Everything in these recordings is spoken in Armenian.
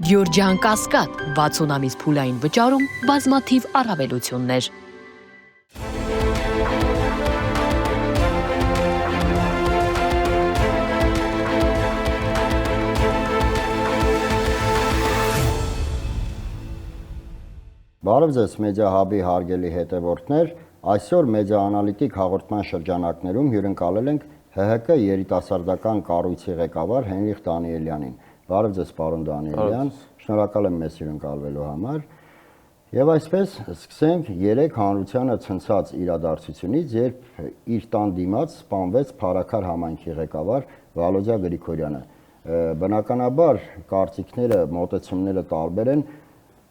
Գյորջյան Կասկադ 60 ամիս փուլային վճարում բազմաթիվ առավելություններ։ Բարև ձեզ Մեդիա Հաբի հարգելի հետևորդներ, այսօր մեդիա անալիտիկ հաղորդման շրջանակներում հյուրընկալել ենք ՀՀԿ երիտասարդական կառույցի ղեկավար Հենրիխ Դանիելյանին։ Բարև ձեզ պարոն Դանիելյան, շնորհակալ եմ մեզ հյուրընկալվելու համար։ Եվ այսպես սկսենք 3 հանրությանը ցնցած իրադարձությունից, երբ իր տան դիմաց սպանվեց Փարաքար համայնքի ղեկավար Վալոդյա Գրիգորյանը։ Բնականաբար կարծիքները, մոտեցումները տարբեր են։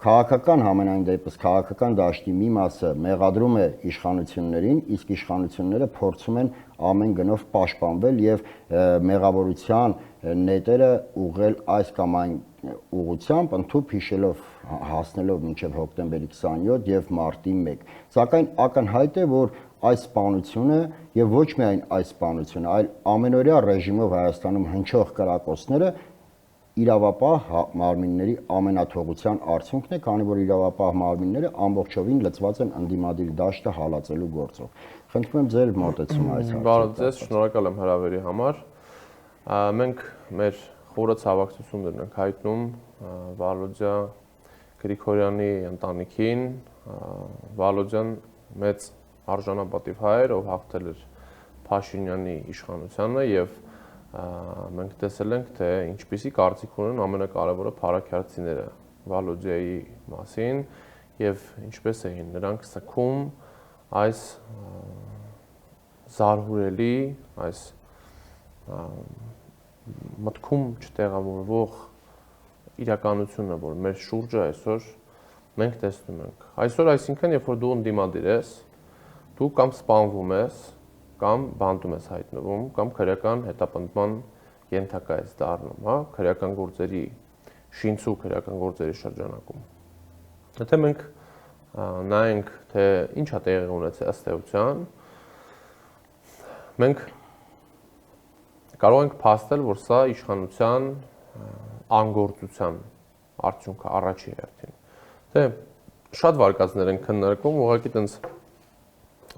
Քաղաքական համենայն դեպս քաղաքական դաշտի մի մասը մեղադրում է իշխանություններին, իսկ իշխանությունները փորձում են ամեն գնով պաշտպանվել եւ մեղավորության նետերը ուղղել այս կամ այն ուղղությամբ, ընդհանուր հիշելով հասնելով մինչև հոկտեմբերի 27 եւ մարտի 1։ Սակայն ակնհայտ է, որ այս սպանությունը եւ ոչ միայն այս սպանությունը, այլ ամենօրյա ռեժիմով Հայաստանում հնչող կրակոցները իրավապահ մարմինների ամենաթողության արդյունքն է, քանի որ իրավապահ մարմինները ամբողջովին լծված են ընդդիմադիր դաշտը հալածելու գործով։ Խնդրում եմ ձեր մոտեցումը այս հարցին։ Բարև ձեզ, շնորհակալ եմ հրավերի համար։ Մենք մեր խորը ցավակցություններն ենք հայտնում Վալոդյա Գրիգորյանի ընտանիքին։ Վալոդյան մեծ արժանապատիվ հայր, ով հաղթել էր Փաշինյանի իշխանությանը եւ մենք տեսել ենք, թե ինչպիսի կարծիք ունեն ամենակարևորը փարաքարցիները Վալոդյայի մասին եւ ինչպես էին նրանք սքում այս զարհուրելի, այս մտքում չտեղավորվող իրականությունը, որ մեր շուրջը այսօր մենք տեսնում ենք։ Այսօր այսինքն, երբ որ դու ընդդիմադիր ես, դու կամ սպանվում ես, կամ բանտում ես հայտնվում, կամ քրեական հետապնդման ենթակա ես դառնում, հա, քրեական գործերի շինցու քրեական գործերի շրջանակում։ Եթե մենք նայենք, թե ինչ է տեղի ունեցել ըստ էության, մենք կարող ենք փաստել, որ սա իշխանության անգործության արդյունքը առաջի հերթին։ Թե շատ վարկածներ են քննարկում, ուղղակի տենց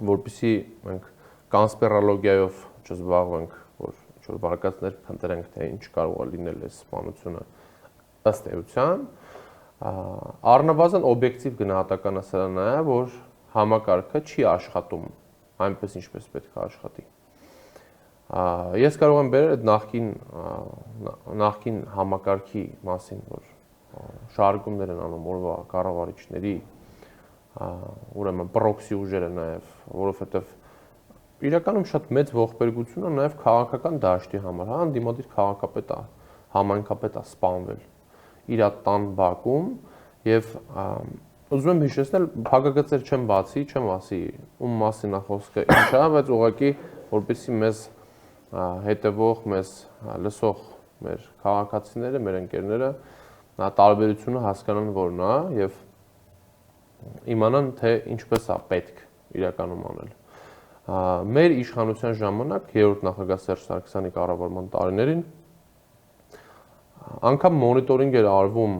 որպեսզի մենք կոնսպիրոլոգիայով չզբաղվենք, որ ինչ-որ վարկածներ փնտրենք, թե ինչ կարող է լինել այս սպանությունը ըստ էության, առնվազն օբյեկտիվ գնահատականը սա նա է, որ համակարգը չի աշխատում այնպես, ինչպես պետք է աշխատի։ Ես կարող եմ բերել այդ նախկին համակարգի մասին, որ շարժումներ են անում օրվա կառավարիչների, ուրեմն պրոքսի ուժերը նաև, որովհետև իրականում շատ մեծ ողբերգություն է նաև քաղաքական դաշտի համար, հա, ընդդիմադիր քաղաքապետը, համայնքապետը սպանվել իր տան բակում եւ ուզում եմ հիշեցնել, փակագծեր չեմ բացի, չեմ ասի ում մասին է խոսքը, ինչ է, բայց ուղղակի որպեսզի մեզ հետևող, մեզ լսող մեր քաղաքացիները, մեր ընկերները տարբերությունը հասկանան որն է եւ իմանան, թե ինչպես է պետք իրականում անել։ Մեր իշխանության ժամանակ երրորդ նախագահ Սերժ Սարգսյանի կառավարման տարիներին անգամ մոնիտորինգ էր արվում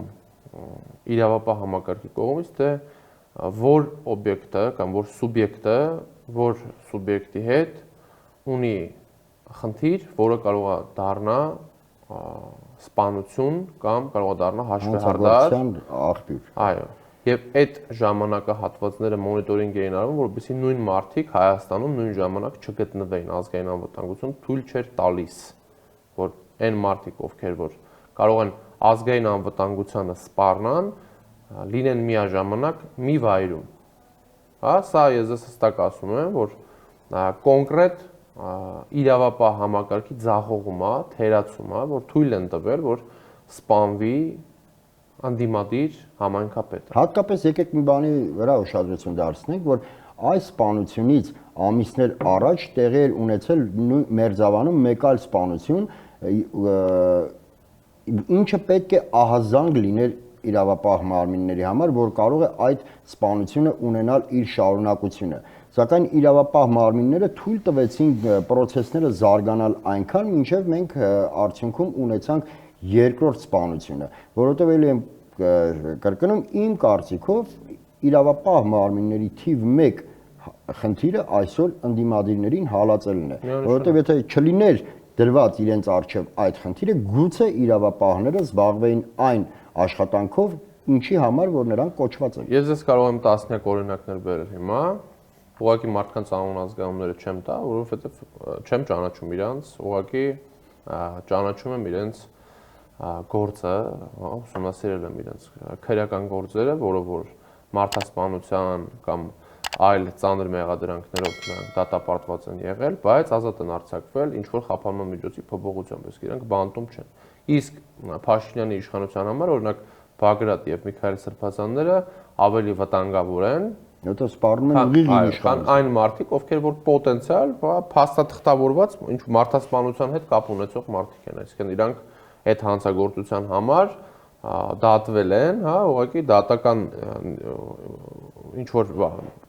իրավապահ համակարգի կողմից, թե որ օբյեկտը կամ որ սուբյեկտի հետ ունի խնդիր, որը կարող է դառնա սպանություն կամ կարող է դառնա հաշվեհարդար։ Այո։ Եվ այդ ժամանակահատվածները մոնիտորինգ էին արվում, որովհետեւ նույն մարդիկ Հայաստանում նույն ժամանակ չգտնվեին, ազգային անվտանգություն թույլ չէր տալիս, որ այն մարդիկ, ովքեր որ կարող են ազգային անվտանգությանը սպառնան, լինեն միաժամանակ մի վայրում։ Հա, սա ես հստակ ասում եմ, որ կոնկրետ իրավապահ համակարգի ձախողում է, թերացում է, որ թույլ են տվել, որ սպանվի անդիմադիր համայնքապետը։ Հատկապես եկեք մի բանի վրա ուշադրություն դարձնենք, որ այս սպանությունից ամիսներ առաջ տեղի էր ունեցել Մերձավանում մեկ այլ սպանություն, ինչը պետք է ահազանգ լիներ իրավապահ մարմինների համար, որ կարող է այդ սպանությունը ունենալ իր շարունակությունը։ Սակայն իրավապահ մարմինները թույլ տվեցին process-ները զարգանալ այնքան, մինչև մենք արդյունքում ունեցանք երկրորդ սպանությունը, որովհետև ելի եմ կրկնում իմ կարծիքով իրավապահ մարմինների թիվ 1 խնդիրը այսօր ընդդիմադիրներին հալածելն է, որովհետև եթե չլիներ դրված իրենց առջև այդ խնդիրը, գուցե իրավապահները զբաղվեին այն աշխատանքով, ինչի համար որ նրանք կոչված են։ Ես ես կարող եմ տասնյակ օրինակներ բերել հիմա, ուղղակի մարդկանց անուն ազգանունները չեմ տա, որովհետև չեմ ճանաչում իրանց, ուղղակի ճանաչում եմ իրենց գործը, ուսումնասիրել եմ իրենց քրեական գործերը, որը որ մարդասպանության կամ այլ ծանր մեղադրանքներով նրանք դատապարտված են եղել, բայց ազատ են արձակվել ինչ որ խափանման միջոցի փոփոխությամբ, իսկ իրանք բանտում չեն։ Իսկ Փաշինյանի իշխանության համար օրինակ Բագրատ եւ Միքայել Սրբազանները ավելի վտանգավոր են, Դա սպառնում են ուղիղ քան այն մարդիկ, ովքեր որ պոտենցիալ փաստաթղթավորված ինչ մարդասպանության հետ կապ ունեցող մարդիկ են, այսինքն իրանք այդ հանցագործության համար դատվել են, հա, ուղղակի դատական ինչ որ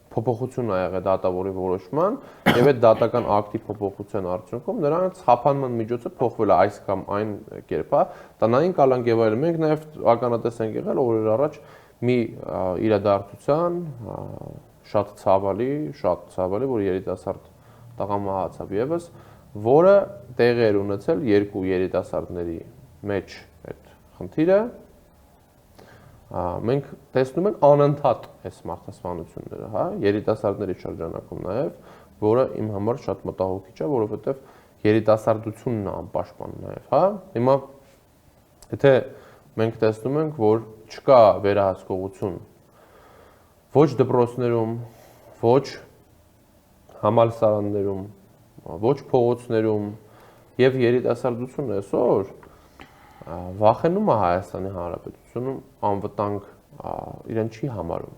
փոփոխություն ա եղել դատավորի որոշման եւ այդ դատական ակտի փոփոխության արդյունքում նրանց խափանման միջոցը փոխվել է այս կամ այն կերպ, հա, տնային կալանք եւ այլն։ Մենք նաեւ ականատես ենք եղել օրեր առաջ մի իրադարձության շատ ցավալի, որ երիտասարդ տղա մահացավ եւս, որը տեղի էր ունեցել երկու երիտասարդների մեջ այդ խնդիրը։ Մենք տեսնում ենք անընդհատ այս մարդասպանությունները, հա, երիտասարդների շրջանակում նաև, որը իմ համար շատ մտահոգիչ է, որովհետև երիտասարդությունն է անպաշտպան նաև, հա։ Հիմա եթե մենք տեսնում ենք, որ չկա վերահսկողություն ոչ դպրոցներում, ոչ համալսարաններում, ոչ փողոցներում եւ երիտասարդությունը այսօր վախենում է Հայաստանի Հանրապետությունում անվտանգ իրեն չի համարում։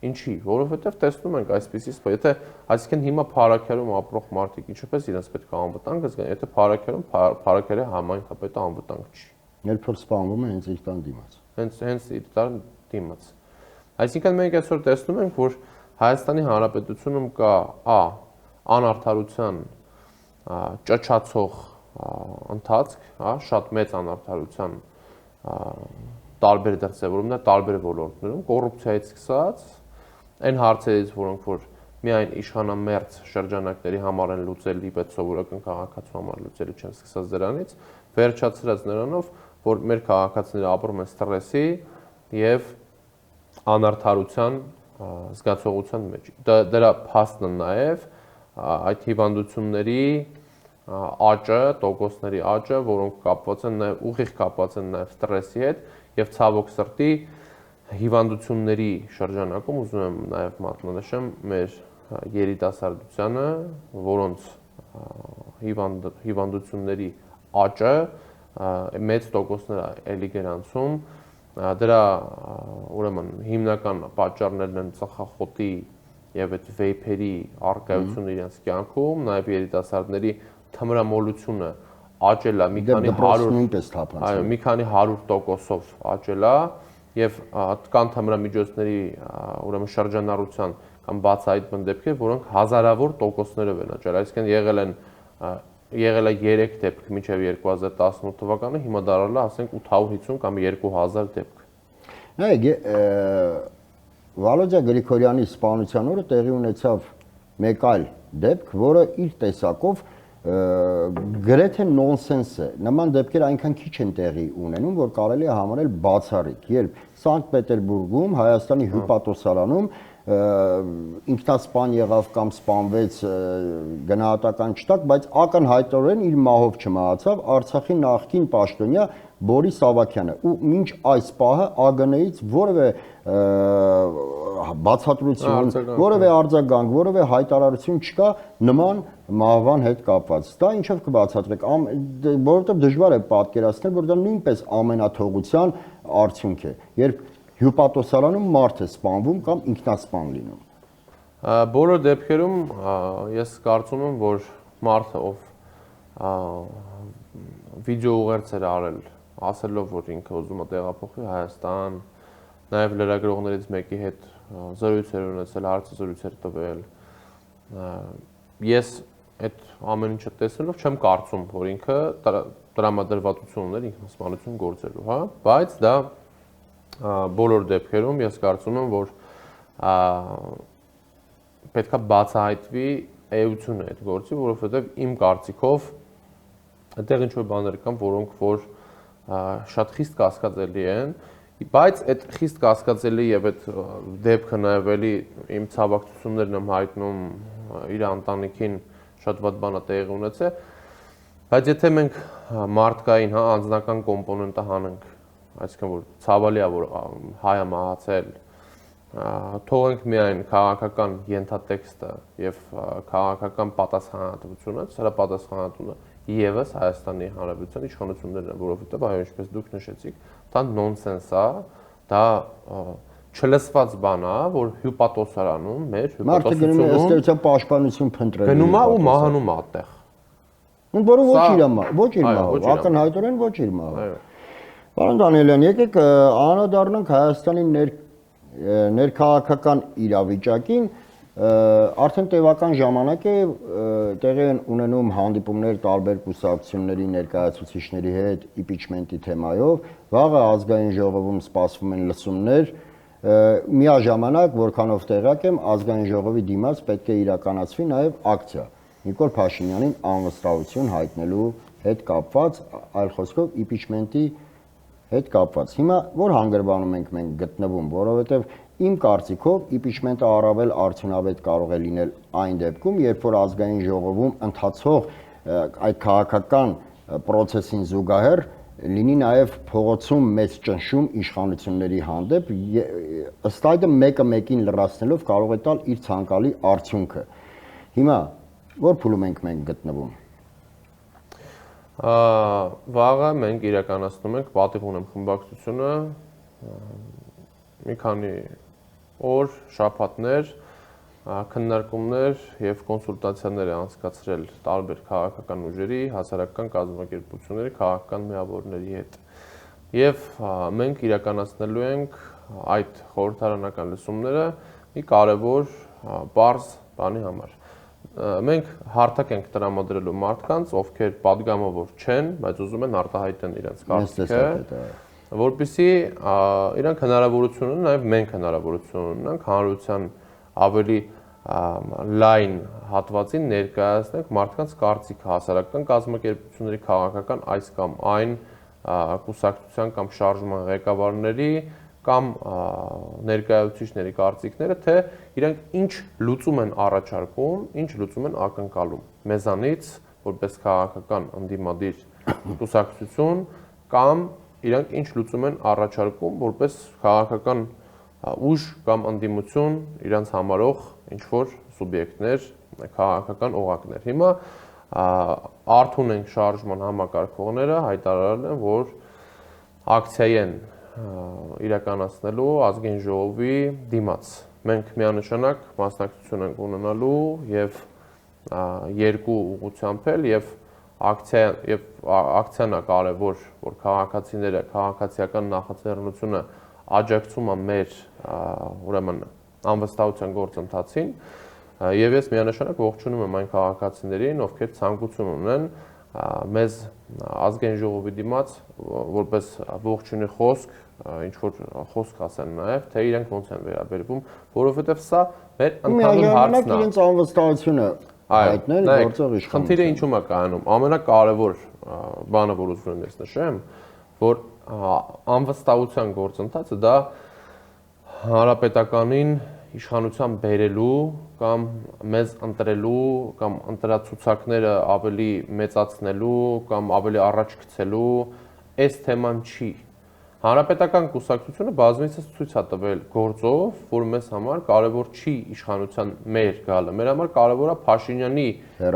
Ինչի, որովհետև տեսնում ենք այսպիսի, եթե այսինքն հիմա Փարաքերում ապրող մարդիկ ինչպես իրենց պետք է անվտանգ զգան, եթե Փարաքերում Փարաքերի համայնքապետը անվտանգ չի։ Երբ որ սպանվում է հենց իր տան դիմաց։ Հենց իր տան դիմաց։ Այսինքն մենք այսօր տեսնում ենք, որ Հայաստանի Հանրապետությունում կա անարդարության ճճացող ընթացք, հա, շատ մեծ անարդարության տարբեր դրսևորումներ, տարբեր ոլորտներում, կոռուպցիայից սկսած, այն հարցերից, որոնք որ միայն իշխանամերձ շրջանակների համար են լուծելի, բայց սովորական քաղաքացու համար լուծելի չեն, սկսած դրանից, վերջացրած նրանով, որ մեր քաղաքացիները ապրում են ստրեսի եւ անարդարության զգացողության մեջ։ Դրա փաստն է նաեւ այդ հիվանդությունների աճը, տոկոսների աճը, որոնք կապված են նաև ուղիղ կապված են նաև ստրեսի հետ եւ ցավոք սրտի հիվանդությունների շրջանակում ուզում եմ նաև մատնանշեմ մեր երիտասարդությանը, որոնց հիվանդությունների աճը մեծ տոկոսներ էլի գրանցում, դրա ուրեմն հիմնական պատճառներն են ծխախոտի եւ այդ վեյփերի արկայությունը իրենց կյանքում, նաև երիտասարդների թմրամոլությունը աճել է մի քանի 100%-ով աճել է եւ կան թմրամիջոցների ուրեմն շրջանառության կամ բացահայտման դեպքեր, որոնք հազարավոր տոկոսներով են աճել, այսինքն եղել է 3 դեպք մինչև 2018 թվականը, հիմա դարել է ասենք 850 կամ 2000 դեպք։ Նայեք, Վալոդիա Գրիգորյանի սպանության օրը տեղի ունեցավ մեկ այլ դեպք, որը իր տեսակով գրեթե նոնսենս է։ Նման դեպքեր այնքան քիչ են տեղի ունենում, որ կարելի է համարել բացառիկ, երբ Սանկտ Պետերբուրգում, Հայաստանի հյուպատոսարանում ինքնասպան եղավ կամ սպանվեց գնահատական չտակ, բայց ակնհայտորեն իր մահով չմահացավ Արցախի նախկին պաշտոնյա Բորիս Ավագյանը, ու մինչ այս պահը ԱԳՆ-ից որևէ բացատրություն, որևէ արձագանք, որևէ հայտարարություն չկա նման մահվան հետ կապված։ Դա ինչով կբացատրեք, որովհետև դժվար է պատկերացնել, որ դա նույնպես ամենաթողության արդյունք է, երբ հյուպատոսարանում մարդ է սպանվում կամ ինքնասպան լինում։ Բոլոր դեպքերում ես կարծում եմ, որ մարդը, ով վիդեո ուղերձ էր արել, ասելով, որ ինքը ուզում է տեղափոխվի Հայաստան, նաև լրագրողներից մեկի հետ զրույցեր ունեցել, հարցազրույցեր տվել։ Ես այդ ամեն ինչը տեսնելով չեմ կարծում, որ ինքը տրամադրվածություն ուներ ինքնասպանություն գործելու, հա, բայց դա բոլոր դեպքերում ես կարծում եմ, որ պետքա բացահայտվի էությունը այդ գործի, որովհետև իմ կարծիքով այդտեղ ինչ-որ բաներ կան, որոնք որ շատ խիստ կասկածելի են, բայց այդ խիստ կասկածելի եւ այդ դեպքը նաեւ էլի իմ ցավակցություններն եմ հայտնում իր ընտանիքին շատ վատ բան է տեղի ունեցել, բայց եթե մենք մարդկային, հա, անձնական կոմպոնենտը հանենք, այսինքն որ ցավալի է, որ հայը մահացել, թողենք միայն քաղաքական ենթատեքստը եւ քաղաքական պատասխանատվությունը, սրա պատասխանատունը եւս Հայաստանի Հանրապետության իշխանություններն են, որովհետեւ այո, ինչպես դուք նշեցիք, դա նոնսենս է, դա չլսված բան է, որ հյուպատոսարանում մեր հյուպատոսությունում մարդը գնում է ըստ պաշտպանություն փնտրելու։ Գնում է ու մահանում է այդտեղ։ Որը ոչ իր մահով, ակնհայտորեն ոչ իր մահով։ Պարոն Դանիելյան, եկեք անդրադառնանք Հայաստանի ներքաղաքական իրավիճակին, արդեն տևական ժամանակ է տեղի են ունենում հանդիպումներ տարբեր կուսակցությունների ներկայացուցիչների հետ իմպիչմենտի թեմայով, վաղը ազգային ժողովում սպասվում են լսումներ, միաժամանակ, որքանով տեղյակ եմ, ազգային ժողովի դիմաց պետք է իրականացվի նաև ակցիա Նիկոլ Փաշինյանին անվստահություն հայտնելու հետ կապված, այլ խոսքով իմպիչմենտի հետ կապված։ Հիմա որ հանգրվանում ենք մենք գտնվում, որովհետև իմ կարծիքով իմպիչմենտը առավել արդյունավետ կարող է լինել այն դեպքում, երբ որ ազգային ժողովում ընթացող այդ քաղաքական process-ին զուգահեռ լինի նաև փողոցում մեծ ճնշում իշխանությունների հանդեպ, ըստ այդմ մեկը մեկին լրացնելով կարող է տալ իր ցանկալի արդյունքը։ Հիմա որ փուլում ենք մենք գտնվում։ Վաղը մենք իրականացնում ենք պատիվ ունեմ խմբակցությունը մի քանի օր, շաբաթներ, քննարկումներ եւ կոնսուլտացիաներ է անցկացրել տարբեր քաղաքական ուժերի, հասարակական կազմակերպությունների, քաղաքական միավորների հետ։ Եվ մենք իրականացնելու ենք այդ խորհրդարանական լսումները մի կարևոր բարձ բանի համար։ Մենք հարթակ ենք տրամադրելու մարդկանց, ովքեր падգամավոր չեն, բայց ուզում են արտահայտեն իրենց կարծիքը, որպեսզի իրանք հնարավորություն ունեն, նաև մենք հնարավորություն ունենք հանրության ավելի լայն հատվածին ներկայացնենք մարդկանց կարծիքը, հասարակական կազմակերպությունների, քաղաքական այս կամ այն կուսակցության կամ շարժման ղեկավարների կամ ներկայացուցիչների կարծիքները, թե իրենք ինչ լուծում են առաջարկում, ինչ լուծում են ակնկալում մեզանից, որպես քաղաքական ընդդիմադիր կուսակցություն, կամ իրենք ինչ լուծում են առաջարկում, որպես քաղաքական ուժ կամ ընդդիմություն իրենց համարող ինչ-որ սուբյեկտներ, քաղաքական օղակներ։ Հիմա արթուն ենք շարժման համակարգողները հայտարարել են, որ ակցիայի են իրականացնելու ազգային ժողովի դիմաց։ Մենք միանշանակ մասնակցություն ենք ունենալու եւ երկու ուղղությամբ էլ եւ ակցիան է կարեւոր, որ քաղաքացիները քաղաքացիական նախաձեռնությունը աջակցում է մեր ուրեմն անվստահության գործընթացին եւ ես միանշանակ ողջունում եմ այն քաղաքացիներին, ովքեր ցանկություն ունեն մեզ ազգային ժողովի դիմաց որպես ողջունի խոսք, ինչ որ խոսք ասեն նաև, թե իրենք ոնց են վերաբերվում, որովհետև սա մեր ընդհանուր հարցն է։ Իրենց անվստահությունը հայտնել գործող իշխանություն։ Խնդիրը ինչու՞մ է կայանում։ Ամենակարևոր բանը, որ ուզում եմ ես նշեմ, որ անվստահության գործընթացը դա հանրապետականին իշխանության բերելու կամ մեզ ընտրելու կամ ընտրացուցակները ավելի մեծացնելու կամ ավելի առաջ գցելու այս թեման չի։ Հանրապետական կուսակցությունը բազմիցս ցույց է տվել գործով, որ մեզ համար կարևոր չի իշխանության մեր գալը, մեր համար կարևոր է Փաշինյանի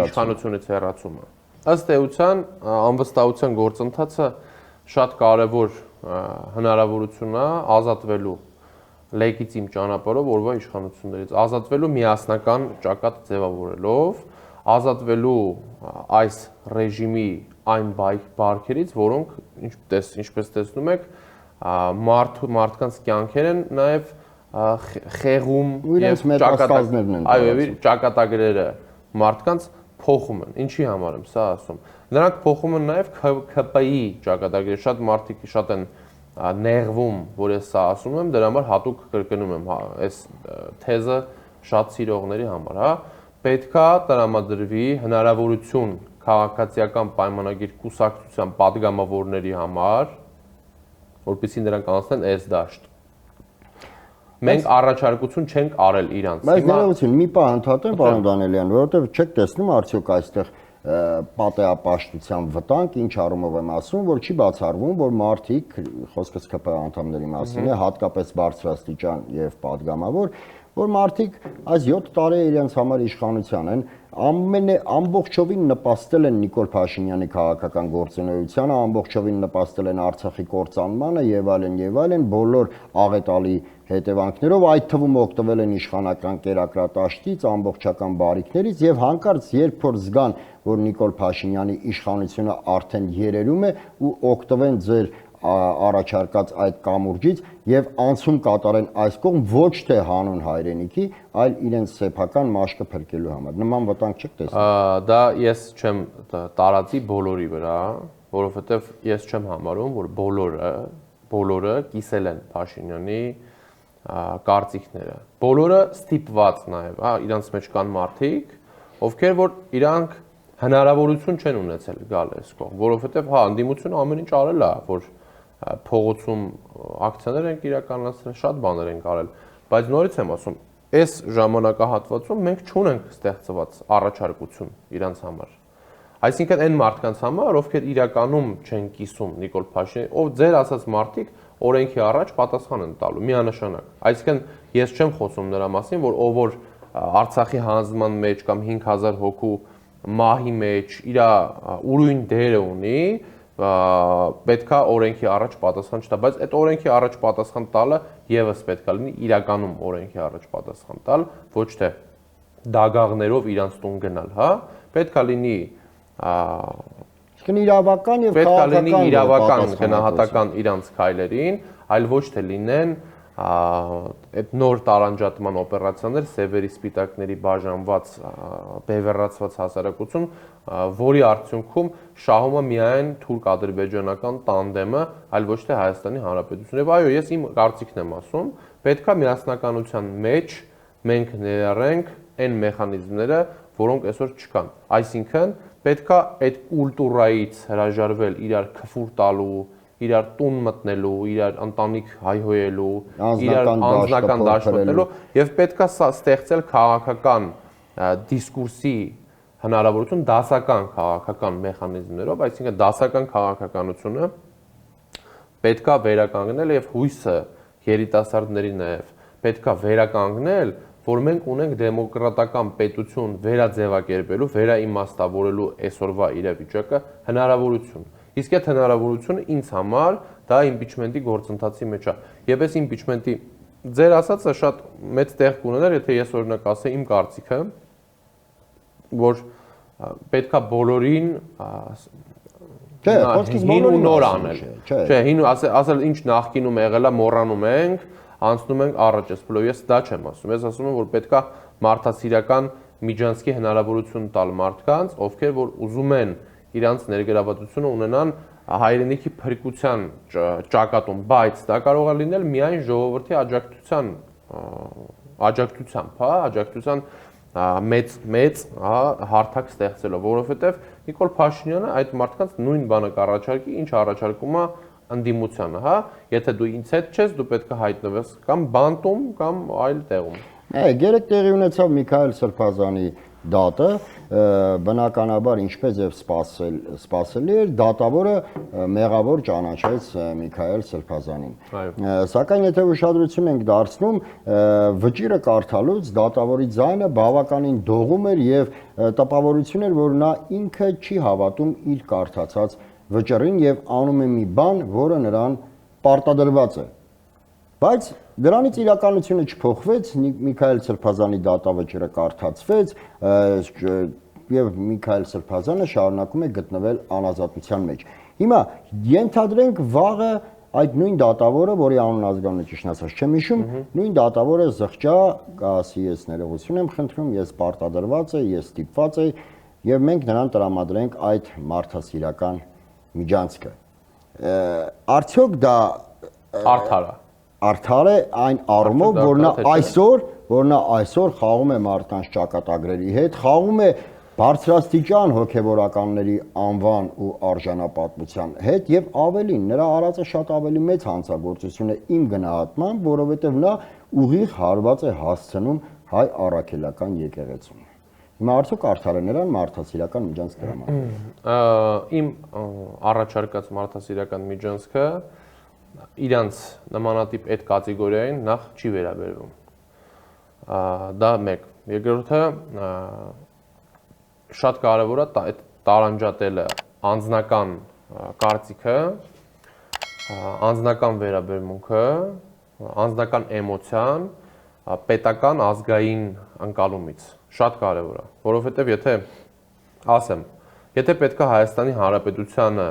իշխանությունից հեռացումը։ Ըստ էության անվստահության գործընթացը շատ կարևոր հնարավորություն է ազատվելու լեգիտիմ ճանապարհով օրվա իշխանություններից, ազատվելու միասնական ճակատ ձևավորելով, ազատվելու այս ռեժիմի այն բարքերից, որոնք ինչպես տեսնում եք, մարդկանց կյանքեր են նաև խեղում եւ ճակատագրերը ճակատագրերը մարդկանց փոխում են։ Ինչի համար եմ սա ասում։ Նրանք փոխում են նաև ԿՊԻ ճակատագրերը, շատ մարդիկ շատ են նեղվում, որ ես սա ասում եմ, դրա համար հատուկ կրկնում եմ այս թեզը շատ սիրողների համար, հա։ Պետքա տրամադրվի հնարավորություն քաղաքացիական պայմանագիր կուսակցության падգամավորների համար, որպեսզի նրանք անցնեն այս դաշտ։ Մենք առաջարկություն չենք արել իրանց։ Բայց ներողություն, մի պահ ընդհատեմ, պարոն Դանիելյան, որովհետև չեք տեսնում արդյոք այստեղ պատեապաշտության վտանգ, ինչ առումով եմ ասում, որ չի բացառվում, որ մարդիկ, խոսքս ԿՊ անդամների մասին է, հատկապես բարձրաստիճան եւ падգամավոր, որ մարդիկ այս 7 տարի իրենց համար իշխանության են, ամբողջովին նպաստել են Նիկոլ Փաշինյանի քաղաքական գործունեությանը, ամբողջովին նպաստել են Արցախի կործանմանը եւ այլն, բոլոր աղետալի հետևանքներով, այդ թվում օգտվել են իշխանական կերակրատաշտից, ամբողջական բարիքներից եւ հանկարծ երբ որ զգան, որ Նիկոլ Փաշինյանի իշխանությունը արդեն երերում է ու օգտվեն ձեր առաջարկած այդ կամուրջից եւ անցում կատարեն այս կողմ ոչ թե հանուն հայրենիքի, այլ իրենց սեփական մաշկը փրկելու համար։ Նման վտանգ չեք տեսնում։ Դա ես չեմ տարածի բոլորի վրա, որովհետեւ ես չեմ համարում, որ բոլորը կիսել են Փաշինյանի կարծիքները։ Բոլորը ստիպված նաեւ, հա, իրանց մեջ կան մարդիկ, ովքեր որ իրանք հնարավորություն չեն ունեցել գալ այս կողմ, որովհետեւ հա, անդիմությունը ամեն ինչ արել է, որ փողոցում ակցիաներ են իրականացրել, շատ բաներ են արել, բայց նորից եմ ասում, այս ժամանակահատվածում մենք չունենք ստեղծված առաջարկություն իրանց համար։ Այսինքն այն մարդկանց համար, ովքեր իրականում չեն կիսում Նիկոլ Փաշինյանի, ով ձեր ասած մարդիկ օրենքի առաջ պատասխան են տալու միանշանակ։ Այսինքն ես չեմ խոսում նրա մասին, որ ով որ Արցախի հանձնման մեջ կամ 5000 հոգու մահի մեջ իր ուրույն դերը ունի, պետքա օրենքի առաջ պատասխան չտա, բայց այդ օրենքի առաջ պատասխան տալը եւս պետքա լինի իրականում օրենքի առաջ պատասխան տալ, ոչ թե դագաղներով իրանց տուն գնալ, հա, պետքա լինի իրավական եւ իրավական գնահատական իրանց քայլերին, այլ ոչ թե լինեն այդ նոր տարանջատման օպերացիաներ, սևերի սպիտակների բաժանված, բևեռացված հասարակություն, որի արդյունքում շահումը միայն թուրք-ադրբեջանական տանդեմը, այլ ոչ թե Հայաստանի Հանրապետությունը։ Եվ այո, ես իմ կարծիքն եմ ասում, պետքա միասնականության մեջ մենք ներառենք այն մեխանիզմները, որոնք այսօր չկան։ Այսինքն պետքա այդ կուլտուրայից հրաժարվել իրար քֆուր տալու, իրար տուն մտնելու, իրար ընտանիք հայհոյելու, իրար անձնական դաշտ մտնելու եւ պետքա ստեղծել քաղաքական դիսկուրսի հնարավորություն դասական քաղաքական մեխանիզմներով, այսինքն դասական քաղաքականությունը պետքա վերականգնել եւ հույսը երիտասարդների նաեւ պետքա վերականգնել, որ մենք ունենք դեմոկրատական պետություն վերաձևակերպելու, վերաիմաստավորելու այսօրվա իրավիճակը հնարավորություն։ Իսկ այդ հնարավորությունը ինձ համար դա իմպիչմենտի գործընթացի մեջ է։ Եվ այս իմպիչմենտի ձեր ասածը շատ մեծ տեղ կունենար, եթե ես օրինակ ասեի իմ կարծիքը, որ պետքա բոլորին հին ու նոր անել։ Չէ, հին ասել ինչ նախկինում եղել է, մոռանում ենք, անցնում ենք առաջ, ես դա չեմ ասում։ Ես ասում եմ, որ պետքա մարդասիրական միջանցքի հնարավորություն տալ մարդկանց, ովքեր որ ուզում են իրանց ներգրավվածությունը ունենան հայրենիքի փրկության ճակատում, բայց դա կարող է լինել միայն ժողովրդի աջակցությամբ, հա, աջակցության մեծ հարթակ ստեղծելով, որովհետև Նիկոլ Փաշինյանը այդ մարդկանց նույն բանը կառաջարկի, ինչ առաջարկում է ընդդիմությանը, հա, եթե դու ինձ հետ չես, դու պետք է հայտնվես կամ բանտում կամ այլ տեղում։ Գերեկ տեղի ունեցավ Միքայել Սրբազանի դատը, բնականաբար ինչպես եւ սպասելի էր, դատավորը մեղավոր ճանաչեց Միքայել Սրբազանին։ Սակայն եթե ուշադրություն ենք դարձնում, վճիրը կարդալուց դատավորի ձայնը բավականին դողում էր եւ տպավորություն էր, որ նա ինքը չի հավատում իր կարդացած վճռին եւ անում է մի բան, որը նրան պարտադրված է։ Բայց դրանից իրականությունը չփոխվեց, Միքայել Սրբազանի դատավճիռը կարդացվեց եւ Միքայել Սրբազանը շարունակում է գտնվել անազատության մեջ։ Հիմա ենթադրենք վաղը այդ նույն դատավորը, որի անուն ազգանունը ճիշտ ասած չեմ հիշում, նույն դատավորը զղջա, ասի ես ներողություն եմ խնդրում, ես պարտադրված եմ, ես ստիպված եմ եւ մենք նրան տրամադրենք այդ մարդասիրական միջանցքը։ Արդյոք դա արդար է այն առումով, որ նա այսօր խաղում է մարդկանց ճակատագրերի հետ, խաղում է բարձրաստիճան հոգևորականների անվան ու արժանապատվության հետ եւ ավելին նրա արածը շատ ավելի մեծ հանցագործություն է իմ գնահատմամբ, որովհետեւ նա ուղիղ հարված է հասցնում հայ առաքելական եկեղեցուն։ Հիմա արդյոք արդար է նրան մարդասիրական միջանցք տրամադրել։ Իմ առաջարկած մարդասիրական միջանցքը իրանց նմանատիպ այդ կատեգորիային նախ չի վերաբերվում։ Դա մեկ։ Երկրորդը շատ կարևոր է այդ տարանջատելը անձնական կարծիքը, անձնական վերաբերմունքը, անձնական էմոցիան, պետական ազգային ընկալումից։ Շատ կարևոր է, որովհետև եթե պետք է Հայաստանի Հանրապետությանը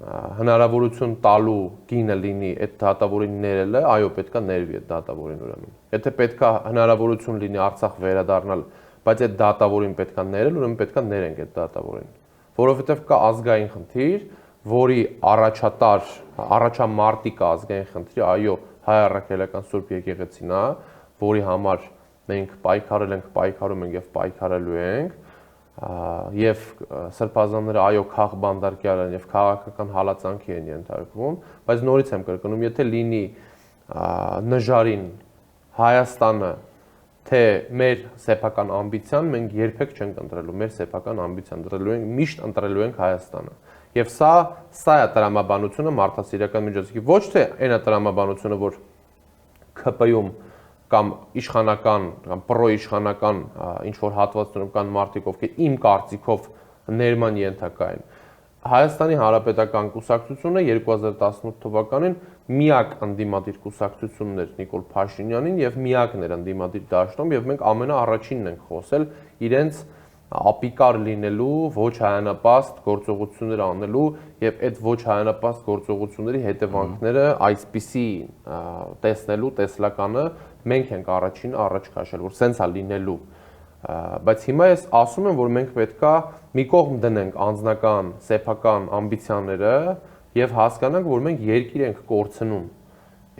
հնարավորություն տալու գինը լինի այդ դատավորին ներելը, այո, պետք է ներվի այդ դատավորին ուրեմն։ Եթե պետք է հնարավորություն լինի Արցախ վերադառնալ, բայց այդ դատավորին պետք է ներել, ուրեմն պետք է ներենք այդ դատավորին։ Որովհետև կա ազգային խնդիր, որի առաջամարտիկ ազգային խնդիր, այո, հայ առաքելական Սուրբ եկեղեցին է, որի համար մենք պայքարել ենք, պայքարում ենք եւ պայքարելու ենք, եւ սրբազանները այո քաղբանդարկյալ են եւ քաղաքական հալածանքի են ենթարկվում, բայց նորից եմ կրկնում, եթե լինի նժարին Հայաստանը թե մեր սեփական ամբիցիան, մենք երբեք չենք ընտրելու մեր սեփական ամբիցիան, ընտրելու ենք միշտ ընտրելու ենք Հայաստանը։ Եվ սա է տրամաբանությունը մարդասիրական միջոցի, ոչ թե այն է տրամաբանությունը, որ ԿՊ-ում կամ իշխանական կամ պրոիշխանական ինչ որ հատվածներում կան մարդիկ, ովքեր իմ կարծիքով ներման ենթակա են։ Հայաստանի Հանրապետական կուսակցությունը 2018 թվականին միակ ընդդիմադիր կուսակցությունն էր Նիկոլ Փաշինյանին եւ միակն էր ընդդիմադիր դաշտում եւ մենք ամենաառաջինն ենք խոսել իրենց ապիկար լինելու, ոչ հայանապաստ գործողություններ անելու եւ այդ ոչ հայանապաստ գործողությունների հետևանքները այսպիսի տեսնելու տեսլականը մենք ենք առաջին առաջ քաշել, որ սենց է լինելու։ Բայց հիմա ես ասում եմ, որ մենք պետքա մի կողմ դնենք անձնական, սեփական ամբիցիաները եւ հասկանանք, որ մենք երկիր ենք կորցնում։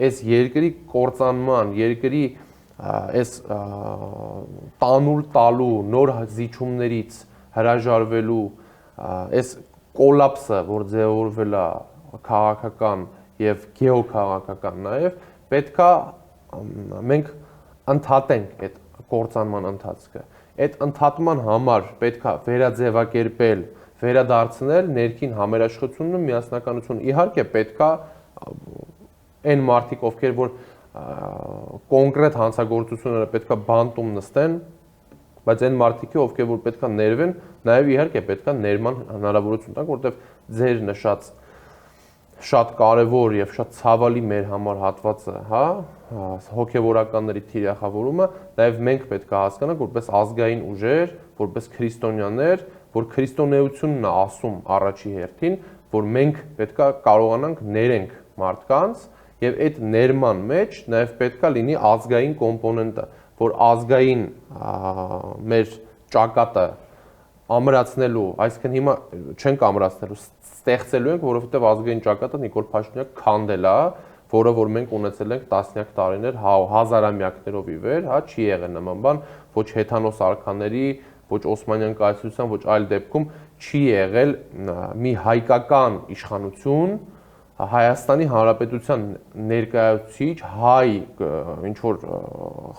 Այս երկրի կործանման, երկրի այս տանուլ տալու, նոր զիջումներից հրաժարվելու, այս կոլապսը, որ ձևավորվել է քաղաքական եւ գեոքաղաքական նաեւ, պետքա մենք ընդհատենք այդ կործանման ընթացքը։ Այդ ընդհատման համար պետքա վերաձևակերպել, վերադարձնել ներքին համերաշխությունը, միասնականությունը։ Իհարկե պետքա այն մարդիկ, ովքեր որ կոնկրետ հանցագործությունները պետքա բանտում նստեն, բայց այն մարդիկի, ովքեր որ պետքա ներվեն, նաև իհարկե պետքա ներման հնարավորություն տանք, որտեղ ձեր նշած շատ կարևոր եւ շատ ցավալի մեր համար հատվածը, հա, հոգեվորականների թիրախավորումը, նաև մենք պետք է հասկանանք, որպես ազգային ուժեր, որպես քրիստոնյաներ, որ քրիստոնեությունն է ասում առաջի հերթին, որ մենք պետք է կարողանանք ներենք մարդկանց եւ այդ ներման մեջ նաև պետք է լինի ազգային կոմպոնենտը, որ ազգային մեր ճակատը ամրացնելու, այսինքն հիմա չենք ամրացնելու, ստեղծելու ենք, որովհետև ազգային ճակատը Նիկոլ Փաշինյանը քանդել է, որը որ մենք ունեցել ենք տասնյակ տարիներ, հազարամյակներով ի վեր, հա, չի եղել նման բան, ոչ հեթանոս արքաների, ոչ Օսմանյան կայսրության, ոչ այլ դեպքում չի եղել մի հայկական իշխանություն, Հայաստանի Հանրապետության ներկայացուցիչ հայ ինչ որ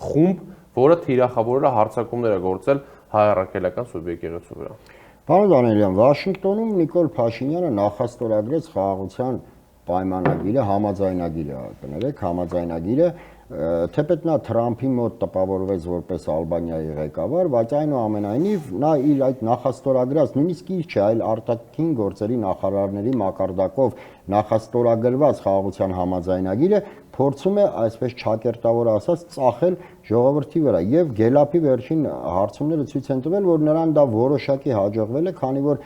խումբ, որը թիրախավորել է հարձակումներ գործել հայ առաքելական Սուրբ եկեղեցու վրա։ Պարոն Դանիելյան, Վաշինգտոնում Նիկոլ Փաշինյանը նախաստորագրեց խաղաղության պայմանագիրը, համաձայնագիրը, կներեք, համաձայնագիրը, թեպետ նա Թրամփի մոտ տպավորվեց որպես Ալբանիայի ղեկավար, բայց այնուամենայնիվ նա իր այդ նախաստորագրած, նույնիսկ իր չէ, այլ արտաքին գործերի նախարարների մակարդակով նախաստորագրված խաղաղության համաձայնագիրը փորձում է, այսպես չակերտավոր ասած, ծախել ժողովրդի վրա եւ Գելապի վերջին հարցումները ցույց են տվել, որ նրան դա որոշակի հաջողվել է, քանի որ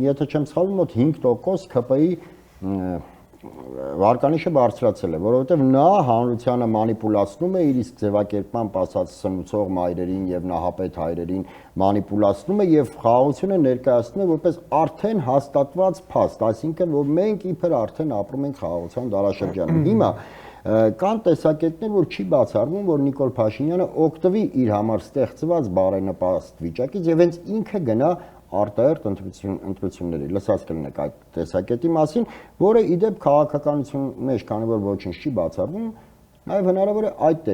եթե չեմ սխալվում, մոտ 5% ԿՊ-ի վարկանիշը բարձրացել է, որովհետև նա հանրությանը մանիպուլացնում է իր իսկ ձևակերպման ասած սնուցող մայրերին եւ նահապետ հայրերին մանիպուլացնում է եւ խաղաղությունը ներկայացնում է որպես արդեն հաստատված փաստ, այսինքն որ մենք իբր արդեն ապրում ենք խաղաղության դարաշրջանում։ Հիմա կան տեսակետներ, որ չի բացառվում, որ Նիկոլ Փաշինյանը օգտվի իր համար ստեղծված բարենպաստ վիճակից եւ հենց ինքը գնա արտահերթ ընտրությունների, լսած կլինեք այդ տեսակետի մասին, որը իդեպ քաղաքականություն մեջ, քանի որ ոչինչ չի բացառվում, նաև հնարավոր է այդ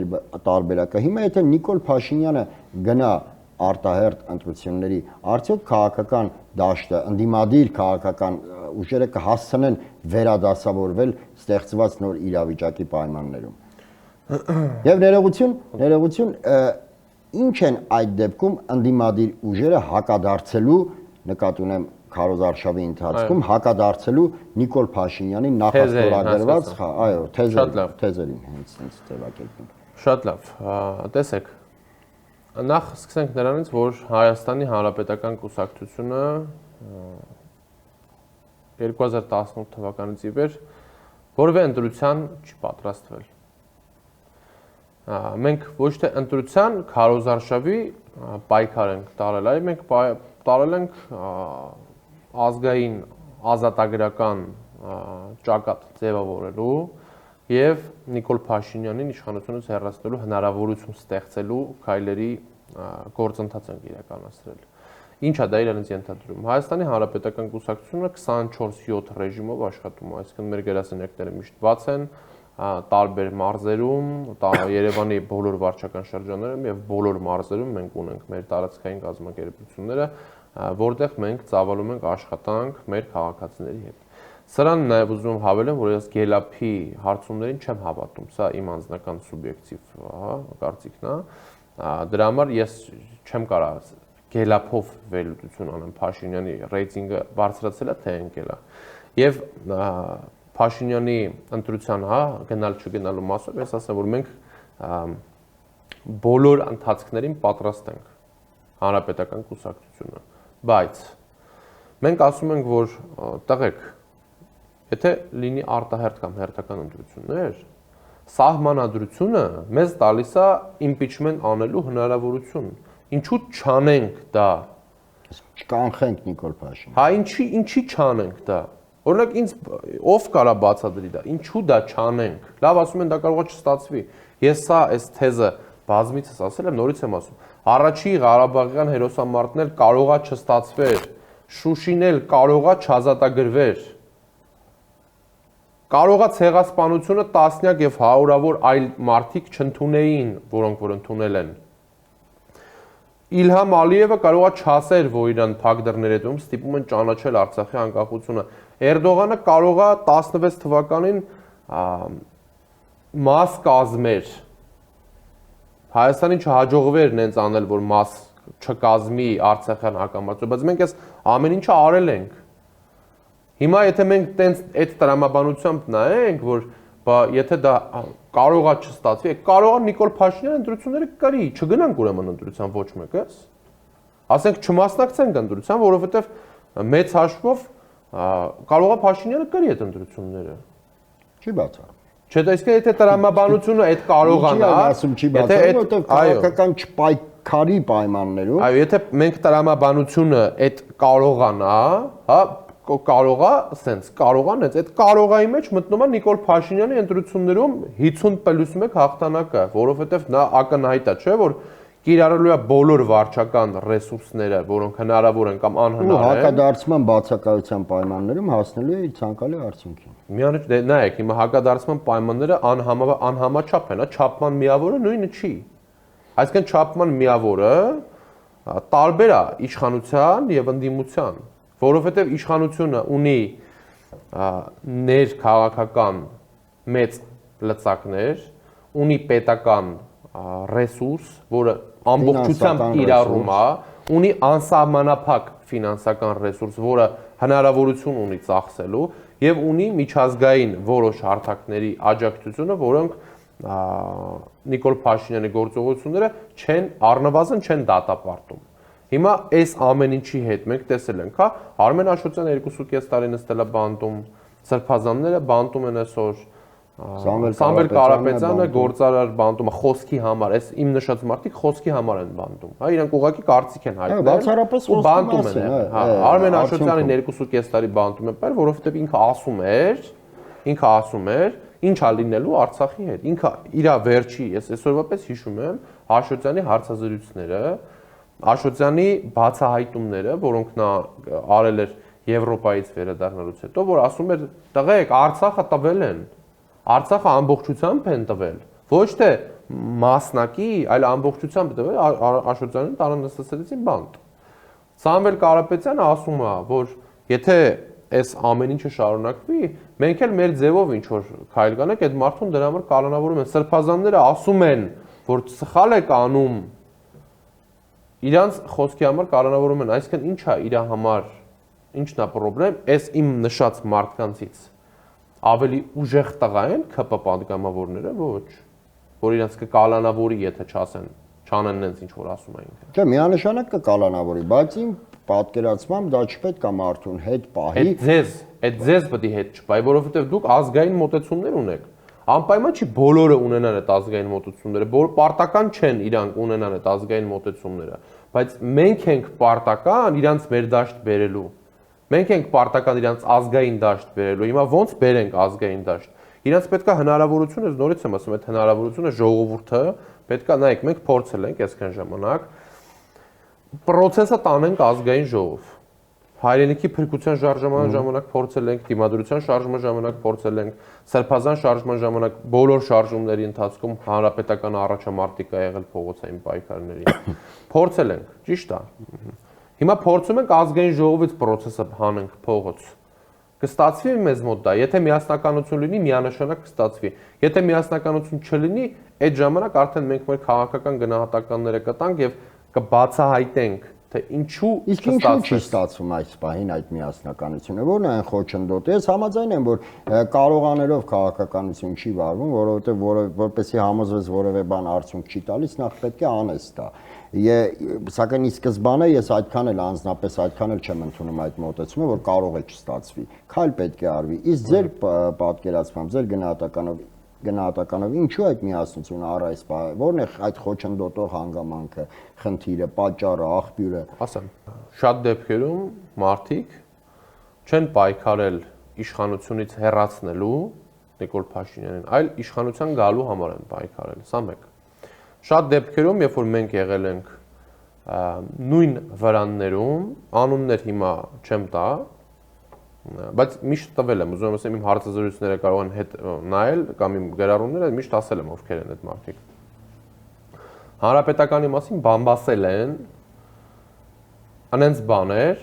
տարբերակը։ Հիմա եթե Նիկոլ Փաշինյանը գնա արտահերթ ընտրությունների, արդյոք քաղաքական դաշտը, ընդդիմադիր քաղաքական ուժերը կհասցնեն վերադասավորվել ստեղծված նոր իրավիճակի պայմաններում։ Եվ ներողություն, ինչ են այդ դեպքում ընդդիմադիր ուժերը հակադարձելու, նկատի ունեմ քարոզարշավի ընթացքում, հակադարձելու Նիկոլ Փաշինյանի նախաստորագրված, այո, թեզերին հենց ձևակերպում։ Շատ լավ, տեսեք, նախ սկսենք նրանից, որ Հայաստանի Հանրապետական կուսակցությունը 2018 թվականից ի վեր որևէ ընտրության չի պատրաստվել։ Մենք ոչ թե ընտրության քարոզարշավի պայքար ենք տարել, այլ մենք տարել ենք ազգային ազատագրական ճակատ ձևավորելու եւ Նիկոլ Փաշինյանին իշխանությունից հեռացնելու հնարավորություն ստեղծելու քայլերի գործընթաց ենք իրականացրել։ Ինչա դա իրենից ենթադրում։ Հայաստանի Հանրապետական կուսակցությունը 24/7 ռեժիմով աշխատում է, այսինքն մեր գրասենյակները միշտ բաց են տարբեր մարզերում, Երևանի բոլոր վարչական շրջաններում եւ բոլոր մարզերում մենք ունենք մեր տարածքային կազմակերպությունները, որտեղ մենք ծավալում ենք աշխատանք մեր քաղաքացիների հետ։ Սրան նաև ուզում եմ հավելեմ, որ ես Գելափի հարցումներին չեմ հավատում, սա իմ անձնական սուբյեկտիվ կարծիքն է։ Դրա համար ես չեմ կարող Գելափով վերլուծություն անեմ Փաշինյանի ռեյտինգը բարձրացել է թե ընկել է։ Եվ Փաշինյանի ընտրության, գնալ չգնալու մասով ես ասեմ, որ մենք բոլոր ընթացքներին պատրաստ ենք Հանրապետական կուսակցությունը, բայց մենք ասում ենք, որ տղեկ, եթե լինի արտահերթ կամ հերթական ընտրություններ, սահմանադրությունը մեզ տալիս է impeachment անելու հնարավորություն։ Ինչու չանենք դա։ Չկանխենք Նիկոլ Փաշինյան։ Հա, ինչի չանենք դա։ Օրինակ ինձ ով կարա բացատրի դա, ինչու դա չանենք։ Լավ, ասում են դա կարող է չստացվի։ Ես սա այս թեզը բազմիցս ասել եմ, նորից եմ ասում։ Առաջի Ղարաբաղյան հերոսամարտն էլ կարողա չստացվեր, Շուշին էլ կարողա չազատագրվեր։ Կարողա ցեղասպանությունը տասնյակ եւ հարյուրավոր այլ մարդիկ չընդունեին, որոնք որ ընդունել են։ Իլհամ Ալիևը կարողա չասեր, որ իրան փակ դռների հետում ստիպում են ճանաչել Արցախի անկախությունը։ Էրդողանը կարողա 16 թվականին մաս կազմեր։ Հայաստանին չհաջողվեր նենց անել, որ մաս չկազմի Արցախյան հակամարտություն, բայց մենք այս ամեն ինչը արել ենք։ Հիմա եթե մենք տենց այդ տրամաբանությամբ նայենք, որ եթե դա կարողա չստացվի, կարողա Նիկոլ Փաշինյանը ընտրությունները կրի, չգնանք ուրեմն ընտրության ոչ մեկս։ Ասենք չմասնակցենք ընտրության, որովհետև մեծ հաշվով կարողա Փաշինյանը կրի այդ ընտրությունները։ Չի բացառում։ Չէ, իսկ եթե տրամաբանությունը այդ կարողանա, եթե որովհետև քաղաքական չպայքարի պայմաններում, այո, եթե մենք տրամաբանությունը այդ կարողանա, հա, կարողա, սենց, կարողան այդ կարողայի մեջ մտնում է Նիկոլ Փաշինյանի ընտրություններում 50+1 հաղթանակը, որովհետև նա ակնհայտ է, չէ, որ կիրառելու է բոլոր վարչական ռեսուրսները, որոնք հնարավոր են կամ անհնար են։ Հակադարձման բացակայության պայմաններում հասնելու է իր ցանկալի արդյունքին։ Միանուչ նայեք, հիմա հակադարձման պայմանները անհամաչափ են, չափման միավորը նույնը չի։ Այսինքն չափման միավորը տարբեր է իշխանության եւ ընդդիմության, որովհետեւ իշխանությունը ունի ներքաղաքական մեծ լծակներ, ունի պետական ռեսուրս, որը ամբողջությամբ կիրառում է, ունի անսահմանափակ ֆինանսական ռեսուրս, որը հնարավորություն ունի ծախսելու եւ ունի միջազգային որոշ հարթակների աջակցությունը, որոնք Նիկոլ Փաշինյանի գործողությունները առնվազն չեն դատապարտում։ Հիմա այս ամեն ինչի հետ մենք տեսել ենք, հա, Արմեն Աշոտյանը 2.5 տարի նստել է բանտում, Սրբազանները բանտում են այսօր Սամվել Կարապետյանը գործարար բանտում է խոսքի համար, այս իմ նշած մարդիկ խոսքի համար են բանտում, հա, իրանք ուղղակի կարծիք են հայտնել, բացառապես ու բանտում խոսքի են, մասին, հա, Արմեն Աշոտյանին 2.5 տարի բանտում են պես, որովհետև ինքը ասում էր, ինչ ա լինելու Արցախի հետ, ինքը իր վերջի, ես այսօրվա պես հիշում եմ Աշոտյանի հարցազրույցները, Աշոտյանի բացահայտումները, որոնք նա արել էր Եվրոպայից վերադառնալուց հետո, որ ասում էր, տղեկ, Արցախը տվել են, Արցախը ամբողջությամբ են տվել, ոչ թե մասնակի, այլ ամբողջությամբ տվել, Աշոտյանին տարանստացրեցին բանտ։ Սամվել Կարապետյանը ասում է, որ եթե այս ամեն ինչը շարունակվի, մենք էլ մեր ձևով ինչ որ քայլ կանենք, այդ մարդուն դրա համար կալանավորում են։ Սրբազանները ասում են, որ սխալ եք անում, իրանց խոսքի համար կալանավորում են, այսինքն ի՞նչ է իր համար, ի՞նչն է խնդրեմ, այս իմ նշած մարդկանցից ավելի ուժեղ տղա են ԿՊ պատգամավորները, ոչ, որ իրանց կկալանավորի, եթե չասեն, չանեն նենց ինչ որ ասում են ինքը։ Չէ, միանշանակ կկալանավորի, բայց իմ պատկերացմամբ դա չպետք է մարդուն հետ պահի։ Այդ ձեզ պետք է հետ չպահի, որովհետև դուք ազգային մոտեցումներ ունեք։ Անպայման չի բոլորը ունենան այդ ազգային մոտեցումները, պարտական չեն իրանք ունենան այդ ազգային մոտեցումները, բայց մենք ենք պարտական իրանց մեր դաշտ բերելու։ Մենք ենք պարտական իրանց ազգային դաշտ բերելու։ Հիմա ո՞նց բերենք ազգային դաշտ։ Իրանց պետքա հնարավորություն է, նորից եմ ասում, այդ հնարավորությունը ժողովուրդը պետքա նայեք, մենք փորձել ենք այսքան ժամանակ process-ը տանենք ազգային ժողով։ Հայրենիքի փրկության շարժման ժամանակ փորձել ենք, դիմադրության շարժման ժամանակ փորձել ենք, սրբազան շարժման ժամանակ բոլոր շարժումների ընթացքում հանրապետական առաջամարտիկ ա եղել փողոցային պայքարներին։ Փորձել ենք, ճիշտ է։ Հիմա փորձում ենք ազգային ժողովից process-ը հանենք փողոց։ Կստացվի մեզ մոտ դա, եթե միասնականություն լինի, միանշանակ կստացվի։ Եթե միասնականություն չլինի, այդ ժամանակ արդեն մենք մեր քաղաքական գնահատականները կտանք եւ կբացահայտենք, թե ինչու չի ստացվում այս պահին այդ միասնականությունը, որն է այն խոչընդոտը։ Ես համաձայն եմ, որ կարողանելով քաղաքականություն չի վարվում, որովհետև որպեսզի համոզվես որևէ բան արդյունք չի տալիս, նախ պետք է անես դա։ Սակայն ի սկզբանե ես այդքան էլ անձնապես այդքան էլ չեմ ընդունում այդ մոտեցումը, որ կարող է չստացվի։ Քայլ պետք է արվի։ Իսկ ձեր պատկերացմամբ, ձեր գնահատականով ինչու այդ միասնությունը առ այս պահը, որն է այդ խոչընդոտող հանգամանքը, խնդիրը, պատճառը, աղբյուրը։ Ասեմ, շատ դեպքերում մարդիկ չեն պայքարել իշխանությունից հեռացնելու Նիկոլ Փաշինյանին, այլ իշխանության գալու համար են պայքարել, սա մեկ։ Շատ դեպքերում, երբ որ մենք եղել ենք նույն վրաններում, անուններ հիմա չեմ տա, բայց միշտ տվել եմ, ուզում եմ ասեմ, իմ հարցազրույցները կարող են հետ նայել կամ իմ գրառումները միշտ ասել եմ ովքեր են այդ մարդիկ։ Հանրապետականի մասին բամբասել են անենց բաներ,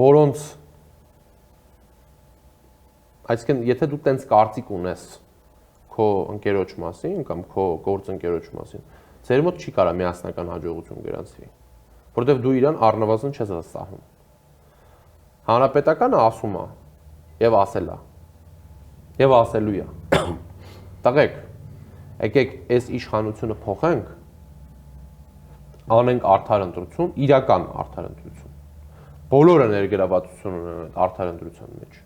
որոնց այսինքն եթե դու տենց կարծիք ունես քո ընկերոջ մասին կամ քո գործընկերոջ մասին, ձեր մոտ չի կարա միասնական հաջողություն գրանցվի, որովհետև դու իրան առնվազն չես վստահում։ Հանրապետականը ասում է եւ ասել է եւ ասելու է։ Տղեկ, եկեք այս իշխանությունը փոխենք, անենք արդար ընտրություն, իրական արդար ընտրություն։ Բոլորը ներգրավվածություն ունեն արդար ընտրության մեջ։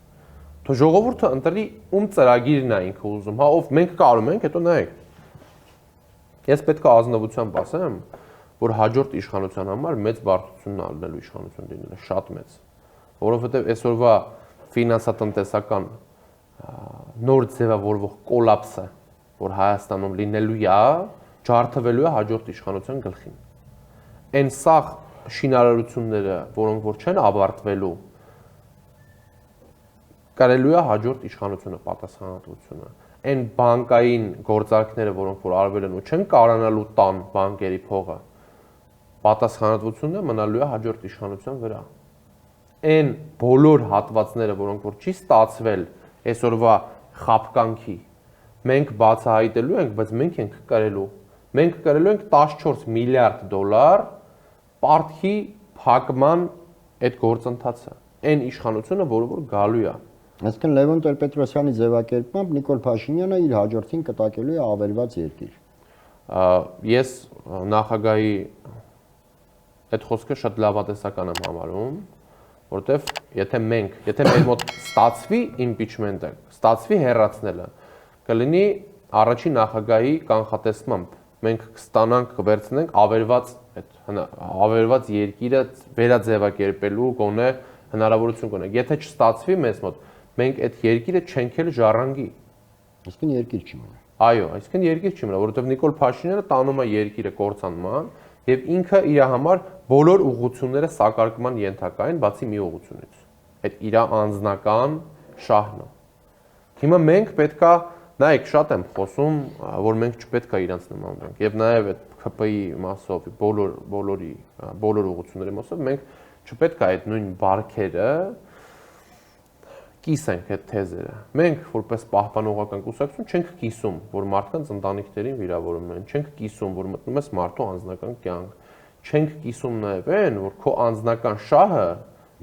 Թող ժողովուրդը ընտրի ում ծրագիրն է ինքը ուզում, հա, ով մենք կարում ենք, հետո նայեք։ Ես պետք է ազնվությամբ ասեմ, որ հաջորդ իշխանության համար մեծ բարդությունն ալնելու իշխանություն լինելը շատ մեծ, որովհետև այսօրվա ֆինանսատնտեսական նոր ձևավորվող կոլապսը, որ Հայաստանում լինելու է, ջարդվելու է հաջորդ իշխանության գլխին։ Այն սաղ շինարարությունները, որոնք որ չեն ավարտվելու, կարելու է հաջորդ իշխանությունը պատասխանատվությունը։ Այն բանկային գործարքները, որոնք որ արվել են ու չեն կարողանալու տան բանկերի փողը, պատասխանատվությունը մնալու է հաջորդ իշխանության վրա։ Այն բոլոր հատվածները, որոնք որ չի ստացվել այսօրվա խապկանքի, մենք բացահայտելու ենք, բայց մենք ենք կրելու։ Մենք կրելու ենք 14 միլիարդ դոլար պարտքի փակման այդ գործընթացը։ Այն իշխանությունը, որը որ գալու է։ Այսինքն Լևոն Տեր-Պետրոսյանի ձևակերպմամբ Նիկոլ Փաշինյանը իր հաջորդին կտակելու է ավերված երկիր։ Ես նախագահի այդ խոսքը շատ լավատեսական եմ համարում, որովհետև եթե մեր մոտ ստացվի impeachment-ը, ստացվի հեռացնելը, կլինի առաջին նախագահի կանխատեսմամբ մենք կստանանք, կվերցնենք ավերված երկիրը վերաձևակերպելու գոնե հնարավորություն կունենք։ Եթե չստացվի մեզ մոտ, մենք այդ երկիրը չենք էլ ժառանգի։ Այսինքն երկիր չի մնա։ Այո, այսինքն երկիր չի մնա, որովհետև Նիկոլ Փաշինյանը տանում է երկիրը կործանման եւ ինքը իր համար բոլոր ուղղությունները սակարկման ենթակա են, բացի մի ուղղությունից։ Այդ իր անձնական շահն է։ Հիմա մենք պետքա, նայեք, շատ եմ խոսում, որ մենք չպետք է իրանց նմանվենք եւ նաեւ այդ ՔՊ-ի մասով բոլոր ուղղությունների մասով մենք չպետք է այդ նույն բարքերը կիսենք այդ թեզերը։ Մենք որպես պահպանողական կուսակցություն չենք կիսում, որ մարդկանց ընտանիքներին վիրավորում են, չենք կիսում, որ մտնում ես մարդու անձնական կյանք, չենք կիսում նաեւ այն, որ քո անձնական շահը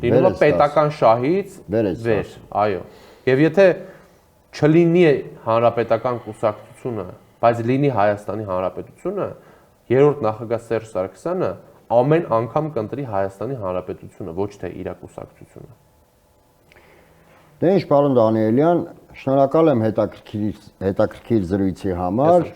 լինում է պետական շահից վեր, այո։ Եվ եթե չլինի հանրապետական կուսակցությունը, բայց լինի Հայաստանի Հանրապետությունը, երրորդ նախագահ Սերժ Սարգսյանը ամեն անգամ կընտրի Հայաստանի Հանրապետությունը, ոչ թե իր կուսակցությունը։ Դե ինչ, պարոն Դանիելյան, շնորհակալ եմ հետաքրքիր զրույցի համար։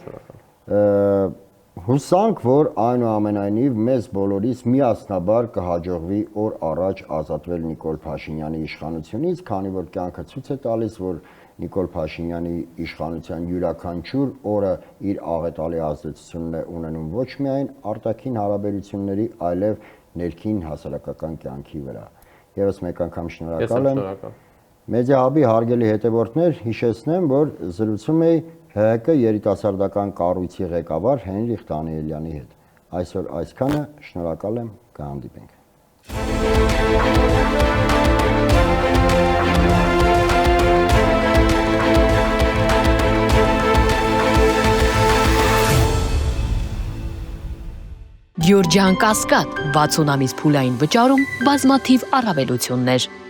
Հուսանք, որ այնուամենայնիվ մեզ բոլորիս միասնաբար կհաջողվի օր առաջ ազատվել Նիկոլ Փաշինյանի իշխանությունից, քանի որ կյանքը ցույց է տալիս, որ Նիկոլ Փաշինյանի իշխանության յուրաքանչյուր օրը իր աղետալի ազդեցությունն է ունենում ոչ միայն արտաքին հարաբերությունների, այլև ներքին հասարակական կյանքի վրա։ Եվս մեկ անգամ շնորհակալ եմ։ Մեդիա հաբի հարգելի հետևորդներ, հիշեցնեմ, որ զրուցում էի ՀՀԿ երիտասարդական կառույցի ղեկավար Հենրիխ Դանիելյանի հետ։ Այսօր այսքանը, շնորհակալ եմ, կհանդիպենք։ Գյուրջան Կասկադ 60 ամիս փուլային վճարում բազմաթիվ առավելություններ